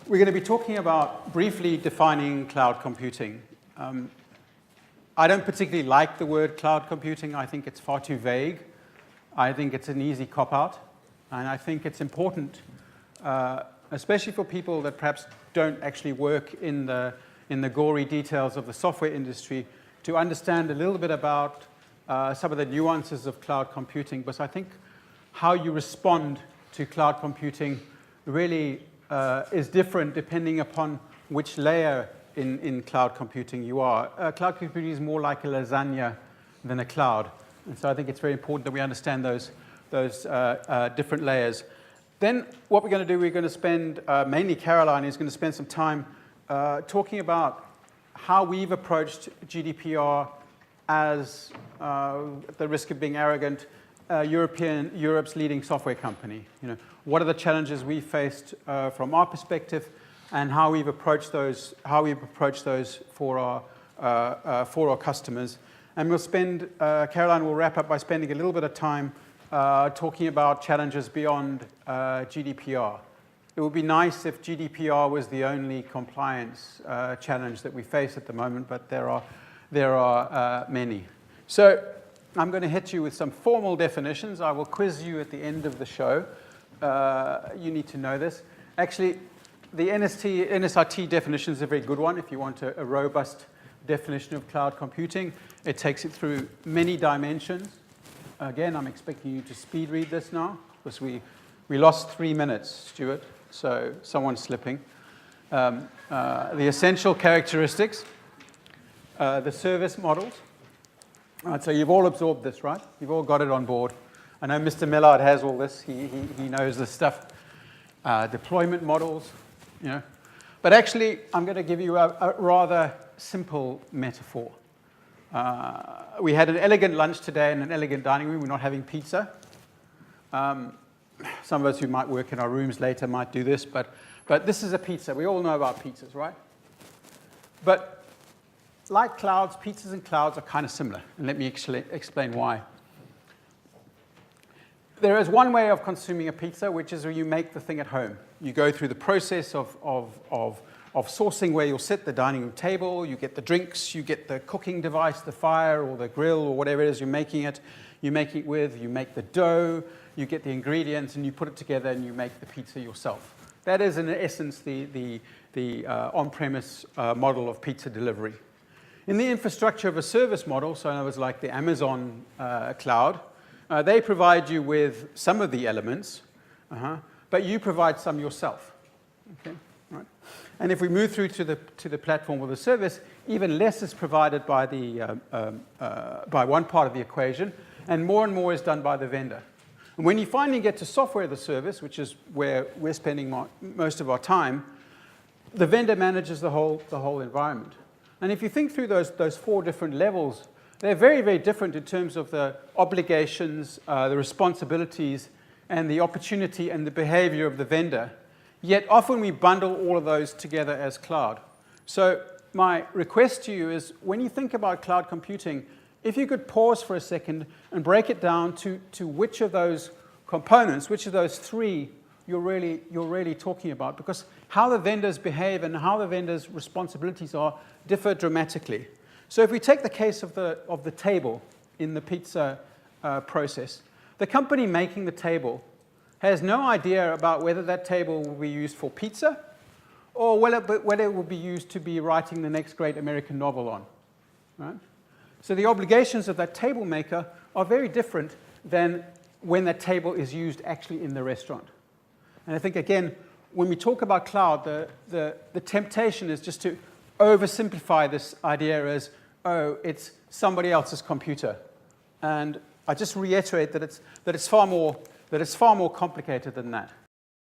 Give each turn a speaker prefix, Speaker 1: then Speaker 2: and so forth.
Speaker 1: We're going to be talking about briefly defining cloud computing. I don't particularly like the word cloud computing. I think it's far too vague. I think it's an easy cop-out. And I think it's important, especially for people that perhaps don't actually work in the gory details of the software industry, to understand a little bit about some of the nuances of cloud computing. Because I think how you respond to cloud computing really is different depending upon which layer in cloud computing you are. Cloud computing is more like a lasagna than a cloud. And so I think it's very important that we understand those different layers. Then what we're going to do, we're going to spend, mainly Caroline is going to spend some time talking about how we've approached GDPR as, at the risk of being arrogant, Europe's leading software company. What are the challenges we faced from our perspective, and how we've approached those for our customers. And we'll spend, Caroline will wrap up by spending a little bit of time talking about challenges beyond GDPR. It would be nice if GDPR was the only compliance challenge that we face at the moment, but there are many. So I'm going to hit you with some formal definitions. I will quiz you at the end of the show. You need to know this. Actually, the NSRT definition is a very good one if you want a robust definition of cloud computing. It takes it through many dimensions. Again, I'm expecting you to speed read this now, because we lost 3 minutes, Stuart, so someone's slipping. The essential characteristics, the service models. All right, so you've all absorbed this, right? You've all got it on board. I know Mr. Millard has all this. He knows this stuff. Deployment models, But actually, I'm going to give you a rather simple metaphor. We had an elegant lunch today in an elegant dining room. We're not having pizza. Some of us who might work in our rooms later might do this, but this is a pizza. We all know about pizzas, right? But like clouds, pizzas and clouds are kind of similar. And let me explain why. There is one way of consuming a pizza, which is where you make the thing at home. You go through the process of sourcing where you'll sit, the dining room table, you get the drinks, you get the cooking device, the fire or the grill or whatever it is you're making it. You make it with, you make the dough, you get the ingredients, and you put it together and you make the pizza yourself. That is, in essence, the on-premise model of pizza delivery. In the infrastructure of a service model, so in other words, like the Amazon cloud, they provide you with some of the elements, but you provide some yourself. Okay, right. And if we move through to the platform or the service, even less is provided by by one part of the equation, and more is done by the vendor. And when you finally get to software as a service, which is where we're spending most of our time, the vendor manages the whole environment. And if you think through those 4 different levels, they're very, very different in terms of the obligations, the responsibilities, and the opportunity and the behavior of the vendor. Yet often we bundle all of those together as cloud. So my request to you is, when you think about cloud computing, if you could pause for a second and break it down to which of those components, which of those 3 you're really talking about, because how the vendors behave and how the vendors' responsibilities differ dramatically. So if we take the case of the table in the pizza process, the company making the table has no idea about whether that table will be used for pizza or whether it will be used to be writing the next great American novel on. Right? So the obligations of that table maker are very different than when that table is used actually in the restaurant. And I think, again, when we talk about cloud, the temptation is just to oversimplify this idea as, oh, it's somebody else's computer. And I just reiterate that it's far more complicated than that.